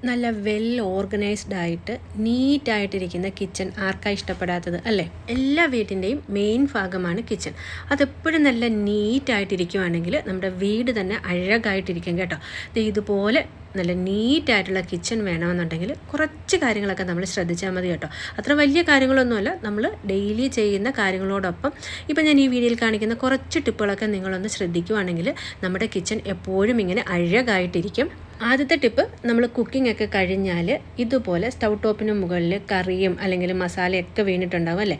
നല്ല well organised ആയിട്ട് നീറ്റായിട്ടിരിക്കുന്ന kitchen ആർക്കാ ഇഷ്ടപ്പെടാത്തത് അല്ലേ? എല്ലാ വീട്ടിൻ്റെയും മെയിൻ ഭാഗമാണ് കിച്ചൺ. അതെപ്പോഴും നല്ല നീറ്റായിട്ടിരിക്കുവാണെങ്കിൽ നമ്മുടെ വീട് തന്നെ അഴകായിട്ടിരിക്കും കേട്ടോ. ഇതുപോലെ നല്ല നീറ്റായിട്ടുള്ള കിച്ചൺ വേണമെന്നുണ്ടെങ്കിൽ കുറച്ച് കാര്യങ്ങളൊക്കെ നമ്മൾ ശ്രദ്ധിച്ചാൽ മതി കേട്ടോ. അത്ര വലിയ കാര്യങ്ങളൊന്നുമല്ല, നമ്മൾ ഡെയിലി ചെയ്യുന്ന കാര്യങ്ങളോടൊപ്പം ഇപ്പം ഞാൻ ഈ വീഡിയോയിൽ കാണിക്കുന്ന കുറച്ച് ടിപ്പുകളൊക്കെ നിങ്ങളൊന്ന് ശ്രദ്ധിക്കുവാണെങ്കിൽ നമ്മുടെ കിച്ചൺ എപ്പോഴും ഇങ്ങനെ അഴകായിട്ടിരിക്കും. ആദ്യത്തെ ടിപ്പ്, നമ്മൾ കുക്കിംഗ് ഒക്കെ കഴിഞ്ഞാൽ ഇതുപോലെ സ്റ്റൗ ടോപ്പിന് മുകളിൽ കറിയും അല്ലെങ്കിൽ മസാലയൊക്കെ വീണിട്ടുണ്ടാവും അല്ലേ?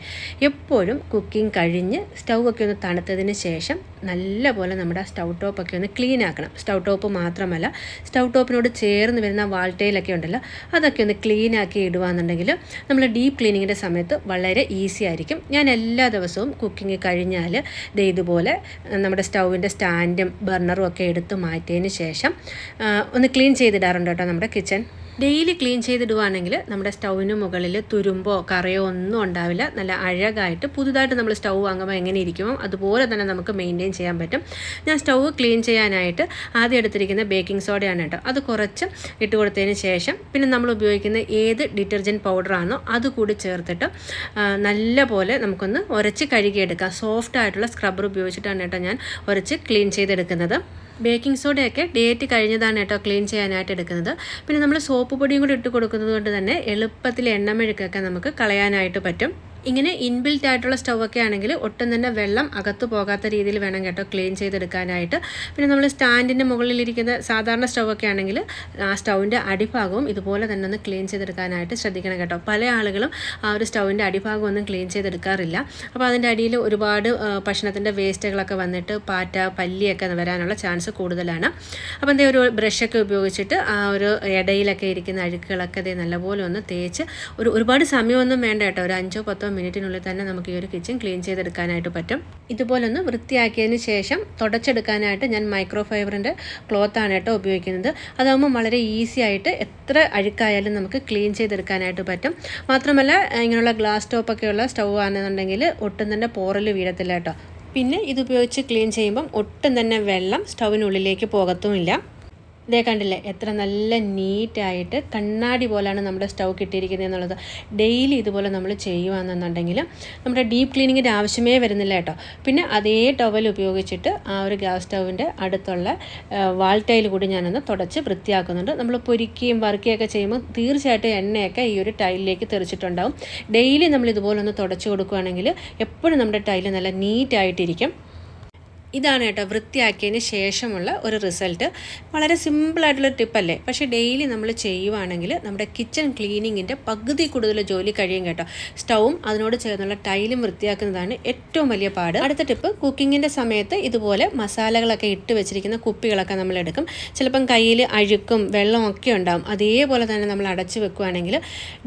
എപ്പോഴും കുക്കിംഗ് കഴിഞ്ഞ് സ്റ്റൗ ഒക്കെ ഒന്ന് തണുത്തതിന് ശേഷം നല്ലപോലെ നമ്മുടെ സ്റ്റൗ ടോപ്പൊക്കെ ഒന്ന് ക്ലീൻ ആക്കണം. സ്റ്റൗ ടോപ്പ് മാത്രമല്ല, സ്റ്റൗ ടോപ്പിനോട് ചേർന്ന് വരുന്ന വാൾട്ടയിലൊക്കെ ഉണ്ടല്ലോ, അതൊക്കെ ഒന്ന് ക്ലീൻ ആക്കി ഇടുകയാണെന്നുണ്ടെങ്കിൽ നമ്മൾ ഡീപ്പ് ക്ലീനിങ്ങിൻ്റെ സമയത്ത് വളരെ ഈസി ആയിരിക്കും. ഞാൻ എല്ലാ ദിവസവും കുക്കിംഗ് കഴിഞ്ഞാൽ ഇതുപോലെ നമ്മുടെ സ്റ്റൗവിൻ്റെ സ്റ്റാൻഡും ബർണറും ഒക്കെ എടുത്ത് മാറ്റിയതിന് ശേഷം ഒന്ന് ക്ലീൻ ചെയ്തിടാറുണ്ട് കേട്ടോ. നമ്മുടെ കിച്ചൺ ഡെയിലി ക്ലീൻ ചെയ്തിടുവാണെങ്കിൽ നമ്മുടെ സ്റ്റൗവിന് മുകളിൽ തുരുമ്പോ കറയോ ഒന്നും ഉണ്ടാവില്ല. നല്ല അഴകായിട്ട് പുതുതായിട്ട് നമ്മൾ സ്റ്റൗ വാങ്ങുമ്പോൾ എങ്ങനെ ഇരിക്കുമോ അതുപോലെ തന്നെ നമുക്ക് മെയിൻറ്റെയിൻ ചെയ്യാൻ പറ്റും. ഞാൻ സ്റ്റൗ ക്ലീൻ ചെയ്യാനായിട്ട് ആദ്യം എടുത്തിരിക്കുന്ന ബേക്കിംഗ് സോഡയാണ് കേട്ടോ. അത് കുറച്ച് ഇട്ട് കൊടുത്തതിന് ശേഷം പിന്നെ നമ്മൾ ഉപയോഗിക്കുന്ന ഏത് ഡിറ്റർജൻറ്റ് പൗഡറാണോ അതുകൂടി ചേർത്തിട്ട് നല്ല പോലെ നമുക്കൊന്ന് ഉരച്ച് കഴുകിയെടുക്കാം. സോഫ്റ്റ് ആയിട്ടുള്ള സ്ക്രബ്ബർ ഉപയോഗിച്ചിട്ടാണ് കേട്ടോ ഞാൻ ഉരച്ച് ക്ലീൻ ചെയ്തെടുക്കുന്നത്. ബേക്കിംഗ് സോഡയൊക്കെ ഡേറ്റ് കഴിഞ്ഞതാണ് കേട്ടോ ക്ലീൻ ചെയ്യാനായിട്ട് എടുക്കുന്നത്. പിന്നെ നമ്മൾ സോപ്പ് പൊടിയും കൂടി ഇട്ട് കൊടുക്കുന്നത് കൊണ്ട് തന്നെ എളുപ്പത്തിൽ എണ്ണമെഴുക്കൊക്കെ നമുക്ക് കളയാനായിട്ട് പറ്റും. ഇങ്ങനെ ഇൻബിൽറ്റ് ആയിട്ടുള്ള സ്റ്റൗവൊക്കെ ആണെങ്കിൽ ഒട്ടും തന്നെ വെള്ളം അകത്ത് പോകാത്ത രീതിയിൽ വേണം കേട്ടോ ക്ലീൻ ചെയ്തെടുക്കാനായിട്ട്. പിന്നെ നമ്മൾ സ്റ്റാൻഡിൻ്റെ മുകളിലിരിക്കുന്ന സാധാരണ സ്റ്റൗവൊക്കെ ആണെങ്കിൽ ആ സ്റ്റൗവിൻ്റെ അടിഭാഗവും ഇതുപോലെ തന്നെ ഒന്ന് ക്ലീൻ ചെയ്തെടുക്കാനായിട്ട് ശ്രദ്ധിക്കണം കേട്ടോ. പല ആളുകളും ആ ഒരു സ്റ്റൗവിൻ്റെ അടിഭാഗം ഒന്നും ക്ലീൻ ചെയ്തെടുക്കാറില്ല. അപ്പോൾ അതിൻ്റെ അടിയിൽ ഒരുപാട് ഭക്ഷണത്തിൻ്റെ വേസ്റ്റുകളൊക്കെ വന്നിട്ട് പാറ്റ പല്ലിയൊക്കെ വരാനുള്ള ചാൻസ് കൂടുതലാണ്. അപ്പോൾ ഒരു ബ്രഷൊക്കെ ഉപയോഗിച്ചിട്ട് ആ ഒരു ഇടയിലൊക്കെ ഇരിക്കുന്ന അഴുക്കുകളൊക്കെ നല്ലപോലെ ഒന്ന് തേച്ച് ഒരുപാട് സമയമൊന്നും വേണ്ട കേട്ടോ. ഒരു 5-10 മിനിറ്റിനുള്ളിൽ തന്നെ നമുക്ക് ഈ ഒരു കിച്ചൺ ക്ലീൻ ചെയ്തെടുക്കാനായിട്ട് പറ്റും. ഇതുപോലെ ഒന്ന് വൃത്തിയാക്കിയതിന് ശേഷം തുടച്ചെടുക്കാനായിട്ട് ഞാൻ മൈക്രോ ഫൈബറിൻ്റെ ക്ലോത്താണ് കേട്ടോ ഉപയോഗിക്കുന്നത്. അതാകുമ്പോൾ വളരെ ഈസി ആയിട്ട് എത്ര അഴുക്കായാലും നമുക്ക് ക്ലീൻ ചെയ്തെടുക്കാനായിട്ട് പറ്റും. മാത്രമല്ല ഇങ്ങനെയുള്ള ഗ്ലാസ് ടോപ്പൊക്കെയുള്ള സ്റ്റൗ ആണെന്നുണ്ടെങ്കിൽ ഒട്ടും തന്നെ പോറൽ വീഴത്തില്ല കേട്ടോ. പിന്നെ ഇതുപയോഗിച്ച് ക്ലീൻ ചെയ്യുമ്പം ഒട്ടും തന്നെ വെള്ളം സ്റ്റൗവിനുള്ളിലേക്ക് പോകത്തുമില്ല. ഇതേ കണ്ടില്ലേ എത്ര നല്ല നീറ്റായിട്ട് കണ്ണാടി പോലാണ് നമ്മുടെ സ്റ്റൗ കിട്ടിയിരിക്കുന്നത് എന്നുള്ളത്. ഡെയിലി ഇതുപോലെ നമ്മൾ ചെയ്യുകയാണെന്നുണ്ടെങ്കിൽ നമ്മുടെ ഡീപ്പ് ക്ലീനിങ്ങിൻ്റെ ആവശ്യമേ വരുന്നില്ല കേട്ടോ. പിന്നെ അതേ ടവൽ ഉപയോഗിച്ചിട്ട് ആ ഒരു ഗ്യാസ് സ്റ്റൗവിൻ്റെ അടുത്തുള്ള വാൾട്ടയിൽ കൂടി ഞാനൊന്ന് തുടച്ച് വൃത്തിയാക്കുന്നുണ്ട്. നമ്മൾ പൊരിക്കുകയും വറുക്കുകയൊക്കെ ചെയ്യുമ്പോൾ തീർച്ചയായിട്ടും എണ്ണയൊക്കെ ഈ ഒരു ടൈലിലേക്ക് തെറിച്ചിട്ടുണ്ടാവും. ഡെയിലി നമ്മൾ ഇതുപോലെ ഒന്ന് തുടച്ച് കൊടുക്കുകയാണെങ്കിൽ എപ്പോഴും നമ്മുടെ ടൈല് നല്ല നീറ്റായിട്ടിരിക്കും. ഇതാണ് കേട്ടോ വൃത്തിയാക്കിയതിന് ശേഷമുള്ള ഒരു റിസൾട്ട്. വളരെ സിമ്പിളായിട്ടുള്ള ടിപ്പല്ലേ, പക്ഷേ ഡെയിലി നമ്മൾ ചെയ്യുവാണെങ്കിൽ നമ്മുടെ കിച്ചൺ ക്ലീനിങ്ങിൻ്റെ പകുതി കൂടുതൽ ജോലി കഴിയും കേട്ടോ. സ്റ്റൗവും അതിനോട് ചേർന്നുള്ള ടൈലും വൃത്തിയാക്കുന്നതാണ് ഏറ്റവും വലിയ പാട്. അടുത്ത ടിപ്പ്, കുക്കിങ്ങിൻ്റെ സമയത്ത് ഇതുപോലെ മസാലകളൊക്കെ ഇട്ട് വെച്ചിരിക്കുന്ന കുപ്പികളൊക്കെ നമ്മൾ എടുക്കും. ചിലപ്പം കയ്യിൽ അഴുക്കും വെള്ളവും ഒക്കെ ഉണ്ടാകും. അതേപോലെ തന്നെ നമ്മൾ അടച്ചു വെക്കുകയാണെങ്കിൽ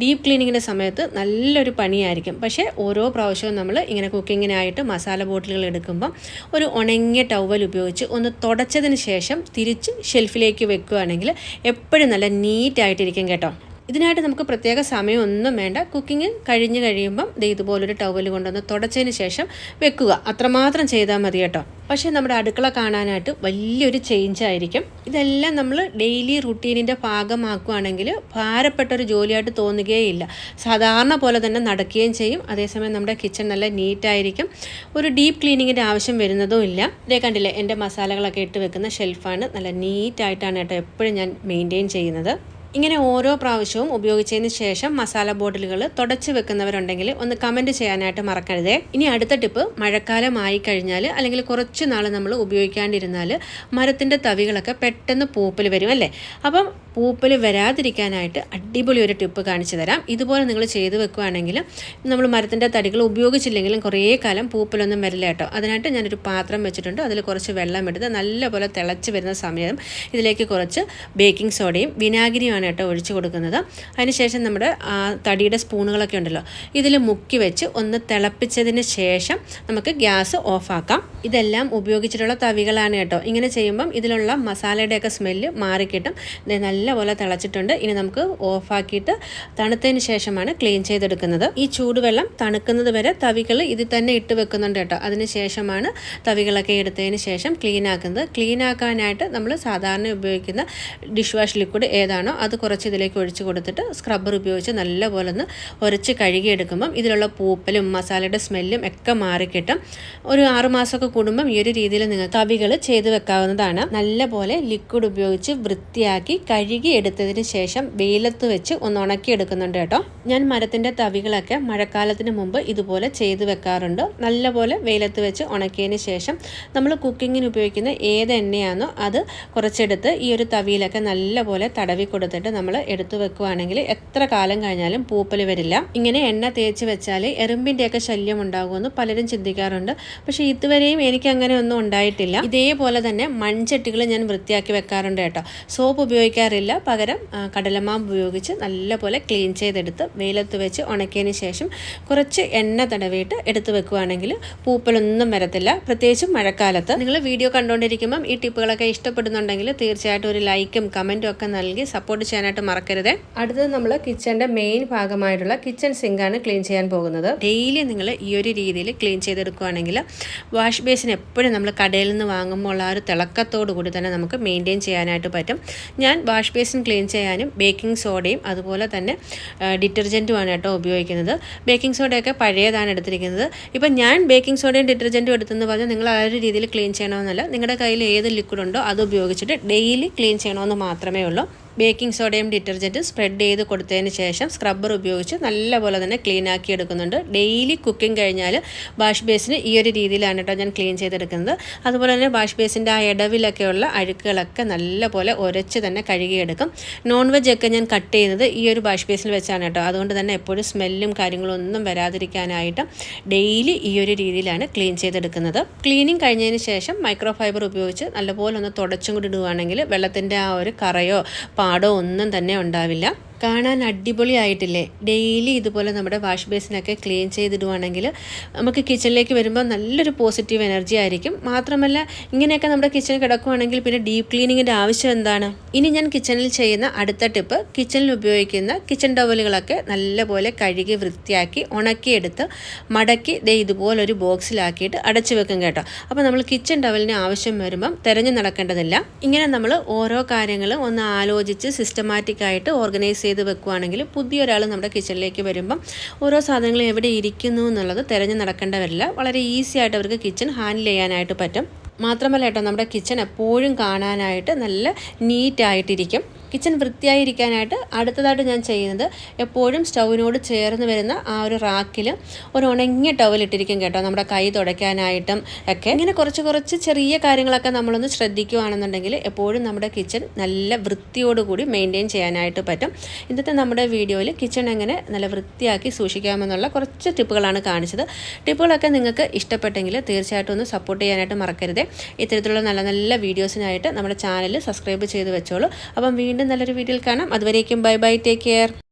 ഡീപ്പ് ക്ലീനിങ്ങിൻ്റെ സമയത്ത് നല്ലൊരു പണിയായിരിക്കും. പക്ഷേ ഓരോ പ്രാവശ്യവും നമ്മൾ ഇങ്ങനെ കുക്കിങ്ങിനായിട്ട് മസാല ബോട്ടിലുകൾ എടുക്കുമ്പം ഒരു ഉണങ്ങിയ ടവൽ ഉപയോഗിച്ച് ഒന്ന് തുടച്ചതിന് ശേഷം തിരിച്ച് ഷെൽഫിലേക്ക് വെക്കുകയാണെങ്കിൽ എപ്പോഴും നല്ല നീറ്റായിട്ടിരിക്കും കേട്ടോ. ഇതിനായിട്ട് നമുക്ക് പ്രത്യേക സമയമൊന്നും വേണ്ട. കുക്കിംഗ് കഴിഞ്ഞ് കഴിയുമ്പം ഇതുപോലൊരു ടവൽ കൊണ്ടൊന്ന് തുടച്ചതിന് ശേഷം വെക്കുക, അത്രമാത്രം ചെയ്താൽ മതി കേട്ടോ. പക്ഷേ നമ്മുടെ അടുക്കള കാണാനായിട്ട് വലിയൊരു ചേഞ്ച് ആയിരിക്കും. ഇതെല്ലാം നമ്മൾ ഡെയിലി റുട്ടീനിൻ്റെ ഭാഗമാക്കുകയാണെങ്കിൽ ഭാരപ്പെട്ടൊരു ജോലിയായിട്ട് തോന്നുകയില്ല. സാധാരണ പോലെ തന്നെ നടക്കുകയും ചെയ്യും. അതേസമയം നമ്മുടെ കിച്ചൺ നല്ല നീറ്റായിരിക്കും. ഒരു ഡീപ്പ് ക്ലീനിങ്ങിൻ്റെ ആവശ്യം വരുന്നതും ഇല്ല. ഇതേ കണ്ടില്ലേ എൻ്റെ മസാലകളൊക്കെ ഇട്ട് വെക്കുന്ന ഷെൽഫാണ്. നല്ല നീറ്റായിട്ടാണ് കേട്ടോ എപ്പോഴും ഞാൻ മെയിൻറ്റെയിൻ ചെയ്യുന്നത്. ഇങ്ങനെ ഓരോ പ്രാവശ്യവും ഉപയോഗിച്ചതിന് ശേഷം മസാല ബോട്ടിലുകൾ തുടച്ച് വെക്കുന്നവരുണ്ടെങ്കിൽ ഒന്ന് കമൻറ്റ് ചെയ്യാനായിട്ട് മറക്കരുതേ. ഇനി അടുത്ത ടിപ്പ്, മഴക്കാലമായി കഴിഞ്ഞാൽ അല്ലെങ്കിൽ കുറച്ച് നാൾ നമ്മൾ ഉപയോഗിക്കാണ്ടിരുന്നാൽ മരത്തിൻ്റെ തവികളൊക്കെ പെട്ടെന്ന് പൂപ്പൽ വരും അല്ലേ? അപ്പം പൂപ്പൽ വരാതിരിക്കാനായിട്ട് അടിപൊളി ഒരു ടിപ്പ് കാണിച്ചു തരാം. ഇതുപോലെ നിങ്ങൾ ചെയ്ത് വെക്കുകയാണെങ്കിൽ നമ്മൾ മരത്തിൻ്റെ തടികൾ ഉപയോഗിച്ചില്ലെങ്കിലും കുറേ കാലം പൂപ്പലൊന്നും വരില്ല കേട്ടോ. അതിനായിട്ട് ഞാനൊരു പാത്രം വെച്ചിട്ടുണ്ട്. അതിൽ കുറച്ച് വെള്ളം എടുത്ത് നല്ലപോലെ തിളച്ച് വരുന്ന സമയം ഇതിലേക്ക് കുറച്ച് ബേക്കിംഗ് സോഡയും വിനാഗിരിയുമാണ് കേട്ടോ ഒഴിച്ച് കൊടുക്കുന്നത്. അതിനുശേഷം നമ്മുടെ തടിയുടെ സ്പൂണുകളൊക്കെ ഉണ്ടല്ലോ, ഇതിൽ മുക്കി വെച്ച് ഒന്ന് തിളപ്പിച്ചതിന് ശേഷം നമുക്ക് ഗ്യാസ് ഓഫാക്കാം. ഇതെല്ലാം ഉപയോഗിച്ചിട്ടുള്ള തവികളാണ് കേട്ടോ. ഇങ്ങനെ ചെയ്യുമ്പം ഇതിലുള്ള മസാലയുടെയൊക്കെ സ്മെല്ല് മാറിക്കിട്ടും. നല്ല നല്ലപോലെ തിളച്ചിട്ടുണ്ട്. ഇനി നമുക്ക് ഓഫാക്കിയിട്ട് തണുത്തതിന് ശേഷമാണ് ക്ലീൻ ചെയ്തെടുക്കുന്നത്. ഈ ചൂടുവെള്ളം തണുക്കുന്നത് വരെ തവികൾ ഇതിൽ തന്നെ ഇട്ട് വെക്കുന്നുണ്ട് കേട്ടോ. അതിന് ശേഷമാണ് തവികളൊക്കെ എടുത്തതിന് ശേഷം ക്ലീൻ ആക്കുന്നത്. ക്ലീൻ ആക്കാനായിട്ട് നമ്മൾ സാധാരണ ഉപയോഗിക്കുന്ന ഡിഷ് വാഷ് ലിക്വിഡ് ഏതാണോ അത് കുറച്ച് ഇതിലേക്ക് ഒഴിച്ച് കൊടുത്തിട്ട് സ്ക്രബ്ബർ ഉപയോഗിച്ച് നല്ലപോലെ ഒന്ന് ഉരച്ച് കഴുകിയെടുക്കുമ്പം ഇതിലുള്ള പൂപ്പലും മസാലയുടെ സ്മെല്ലും ഒക്കെ മാറിക്കിട്ടും. ഒരു 6 മാസമൊക്കെ കൂടുമ്പം ഈ ഒരു രീതിയിൽ നിങ്ങൾ തവികൾ ചെയ്ത് വെക്കാവുന്നതാണ്. നല്ലപോലെ ലിക്വിഡ് ഉപയോഗിച്ച് വൃത്തിയാക്കി കഴുകി എടുത്തതിന് ശേഷം വെയിലത്ത് വെച്ച് ഒന്ന് ഉണക്കി എടുക്കുന്നുണ്ട് കേട്ടോ. ഞാൻ മരത്തിൻ്റെ തവികളൊക്കെ മഴക്കാലത്തിന് മുമ്പ് ഇതുപോലെ ചെയ്ത് വെക്കാറുണ്ട്. നല്ലപോലെ വെയിലത്ത് വെച്ച് ഉണക്കിയതിന് ശേഷം നമ്മൾ കുക്കിങ്ങിന് ഉപയോഗിക്കുന്ന ഏത് എണ്ണയാണോ അത് കുറച്ചെടുത്ത് ഈ ഒരു തവിയിലൊക്കെ നല്ലപോലെ തടവി കൊടുത്തിട്ട് നമ്മൾ എടുത്തു വെക്കുകയാണെങ്കിൽ എത്ര കാലം കഴിഞ്ഞാലും പൂപ്പൽ വരില്ല. ഇങ്ങനെ എണ്ണ തേച്ച് വെച്ചാൽ എറുമ്പിൻ്റെയൊക്കെ ശല്യം ഉണ്ടാകുമെന്ന് പലരും ചിന്തിക്കാറുണ്ട്. പക്ഷേ ഇതുവരെയും എനിക്ക് അങ്ങനെ ഒന്നും ഉണ്ടായിട്ടില്ല. ഇതേപോലെ തന്നെ മൺചട്ടികൾ ഞാൻ വൃത്തിയാക്കി വെക്കാറുണ്ട് കേട്ടോ. സോപ്പ് ഉപയോഗിക്കാറില്ല, പകരം കടലമാവ് ഉപയോഗിച്ച് നല്ലപോലെ ക്ലീൻ ചെയ്തെടുത്ത് വെയിലത്ത് വെച്ച് ഉണക്കിയതിന് ശേഷം കുറച്ച് എണ്ണ തടവിയിട്ട് എടുത്ത് വെക്കുകയാണെങ്കിൽ പൂപ്പലൊന്നും വരത്തില്ല, പ്രത്യേകിച്ചും മഴക്കാലത്ത്. നിങ്ങൾ വീഡിയോ കണ്ടുകൊണ്ടിരിക്കുമ്പം ഈ ടിപ്പുകളൊക്കെ ഇഷ്ടപ്പെടുന്നുണ്ടെങ്കിൽ തീർച്ചയായിട്ടും ഒരു ലൈക്കും കമൻറ്റും ഒക്കെ നൽകി സപ്പോർട്ട് ചെയ്യാനായിട്ട് മറക്കരുത്. അടുത്തത് നമ്മൾ കിച്ചൻ്റെ മെയിൻ ഭാഗമായിട്ടുള്ള കിച്ചൺ സിങ്കാണ് ക്ലീൻ ചെയ്യാൻ പോകുന്നത്. ഡെയിലി നിങ്ങൾ ഈ ഒരു രീതിയിൽ ക്ലീൻ ചെയ്തെടുക്കുകയാണെങ്കിൽ വാഷ് ബേസിൻ എപ്പോഴും നമ്മൾ കടയിൽ നിന്ന് വാങ്ങുമ്പോൾ ഉള്ള ആ ഒരു തിളക്കത്തോടു കൂടി തന്നെ നമുക്ക് മെയിൻറ്റെയിൻ ചെയ്യാനായിട്ട് പറ്റും. ഞാൻ വാഷ് ബേസിൻ ക്ലീൻ ചെയ്യാനും ബേക്കിംഗ് സോഡയും അതുപോലെ തന്നെ ഡിറ്റർജൻറ്റുമാണ് കേട്ടോ ഉപയോഗിക്കുന്നത്. ബേക്കിംഗ് സോഡയൊക്കെ പഴയതാണ് എടുത്തിരിക്കുന്നത്. ഇപ്പം ഞാൻ ബേക്കിംഗ് സോഡയും ഡിറ്റർജൻറ്റും എടുത്തെന്ന് പറഞ്ഞാൽ നിങ്ങൾ ആ ഒരു രീതിയിൽ ക്ലീൻ ചെയ്യണമെന്നല്ല. നിങ്ങളുടെ കയ്യിൽ ഏത് ലിക്വിഡ് ഉണ്ടോ അത് ഉപയോഗിച്ചിട്ട് ഡെയിലി ക്ലീൻ ചെയ്യണമെന്ന് മാത്രമേ ഉള്ളൂ. ബേക്കിംഗ് സോഡയും ഡിറ്റർജൻറ്റും സ്പ്രെഡ് ചെയ്ത് കൊടുത്തതിന് ശേഷം സ്ക്രബ്ബർ ഉപയോഗിച്ച് നല്ലപോലെ തന്നെ ക്ലീൻ ആക്കി എടുക്കുന്നുണ്ട്. ഡെയിലി കുക്കിംഗ് കഴിഞ്ഞാൽ വാഷ് ബേസിന് ഈ ഒരു രീതിയിലാണ് കേട്ടോ ഞാൻ ക്ലീൻ ചെയ്തെടുക്കുന്നത്. അതുപോലെ തന്നെ വാഷ് ബേസിൻ്റെ ആ ഇടവിലൊക്കെയുള്ള അഴുക്കുകളൊക്കെ നല്ലപോലെ ഉരച്ച് തന്നെ കഴുകിയെടുക്കും. നോൺ വെജ് ഒക്കെ ഞാൻ കട്ട് ചെയ്യുന്നത് ഈ ഒരു വാഷ് ബേസിൽ വെച്ചാണ് കേട്ടോ. അതുകൊണ്ട് തന്നെ എപ്പോഴും സ്മെല്ലും കാര്യങ്ങളും ഒന്നും വരാതിരിക്കാനായിട്ട് ഡെയിലി ഈ ഒരു രീതിയിലാണ് ക്ലീൻ ചെയ്തെടുക്കുന്നത്. ക്ലീനിങ് കഴിഞ്ഞതിന് ശേഷം മൈക്രോ ഫൈബർ ഉപയോഗിച്ച് നല്ലപോലെ ഒന്ന് തുടച്ചും കൂടി ഇടുകയാണെങ്കിൽ വെള്ളത്തിൻ്റെ ആ ഒരു കറയോ പാടോ ഒന്നും തന്നെ ഉണ്ടാവില്ല. കാണാൻ അടിപൊളിയായിട്ടില്ലേ? ഡെയിലി ഇതുപോലെ നമ്മുടെ വാഷ് ബേസിനൊക്കെ ക്ലീൻ ചെയ്തിടുവാണെങ്കിൽ നമുക്ക് കിച്ചണിലേക്ക് വരുമ്പോൾ നല്ലൊരു പോസിറ്റീവ് എനർജി ആയിരിക്കും. മാത്രമല്ല ഇങ്ങനെയൊക്കെ നമ്മുടെ കിച്ചൺ കിടക്കുകയാണെങ്കിൽ പിന്നെ ഡീപ്പ് ക്ലീനിങ്ങിൻ്റെ ആവശ്യം എന്താണ്? ഇനി ഞാൻ കിച്ചണിൽ ചെയ്യുന്ന അടുത്ത ടിപ്പ്, കിച്ചണിൽ ഉപയോഗിക്കുന്ന കിച്ചൺ ടവലുകളൊക്കെ നല്ലപോലെ കഴുകി വൃത്തിയാക്കി ഉണക്കിയെടുത്ത് മടക്കി ഇതുപോലൊരു ബോക്സിലാക്കിയിട്ട് അടച്ചു വെക്കും കേട്ടോ. അപ്പോൾ നമ്മൾ കിച്ചൺ ടവലിന് ആവശ്യം വരുമ്പം തിരഞ്ഞു നടക്കേണ്ടതില്ല. ഇങ്ങനെ നമ്മൾ ഓരോ കാര്യങ്ങളും ഒന്ന് ആലോചിച്ച് സിസ്റ്റമാറ്റിക്കായിട്ട് ഓർഗനൈസ് ചെയ്ത് വെക്കുകയാണെങ്കിൽ പുതിയൊരാൾ നമ്മുടെ കിച്ചണിലേക്ക് വരുമ്പം ഓരോ സാധനങ്ങളും എവിടെ ഇരിക്കുന്നു എന്നുള്ളത് തിരഞ്ഞു നടക്കേണ്ട വരില്ല. വളരെ ഈസി ആയിട്ട് അവർക്ക് കിച്ചൺ ഹാൻഡിൽ ചെയ്യാനായിട്ട് പറ്റും. മാത്രമല്ല കേട്ടോ, നമ്മുടെ കിച്ചൺ എപ്പോഴും കാണാനായിട്ട് നല്ല നീറ്റായിട്ടിരിക്കും. കിച്ചൺ വൃത്തിയായിരിക്കാനായിട്ട് അടുത്തതായിട്ട് ഞാൻ ചെയ്യുന്നത് എപ്പോഴും സ്റ്റൗവിനോട് ചേർന്ന് വരുന്ന ആ ഒരു റാക്കിൽ ഒരു ഉണങ്ങിയ ടവൽ ഇട്ടിരിക്കും കേട്ടോ, നമ്മുടെ കൈ തുടയ്ക്കാനായിട്ടും ഒക്കെ. ഇങ്ങനെ കുറച്ച് ചെറിയ കാര്യങ്ങളൊക്കെ നമ്മളൊന്ന് ശ്രദ്ധിക്കുകയാണെന്നുണ്ടെങ്കിൽ എപ്പോഴും നമ്മുടെ കിച്ചൺ നല്ല വൃത്തിയോടുകൂടി മെയിൻറ്റെയിൻ ചെയ്യാനായിട്ട് പറ്റും. ഇന്നത്തെ നമ്മുടെ വീഡിയോയിൽ കിച്ചൺ എങ്ങനെ നല്ല വൃത്തിയാക്കി സൂക്ഷിക്കാമെന്നുള്ള കുറച്ച് ടിപ്പുകളാണ് കാണിച്ചത്. ടിപ്പുകളൊക്കെ നിങ്ങൾക്ക് ഇഷ്ടപ്പെട്ടെങ്കിൽ തീർച്ചയായിട്ടും ഒന്ന് സപ്പോർട്ട് ചെയ്യാനായിട്ട് മറക്കരുത്. ഇത്തരത്തിലുള്ള നല്ല നല്ല വീഡിയോസിനായിട്ട് നമ്മുടെ ചാനൽ സബ്സ്ക്രൈബ് ചെയ്ത് വെച്ചോളൂ. അപ്പം വീണ്ടും നല്ലൊരു വീഡിയോയിൽ കാണാം. അതുവരേക്കും ബൈ ബൈ, ടേക്ക് കെയർ.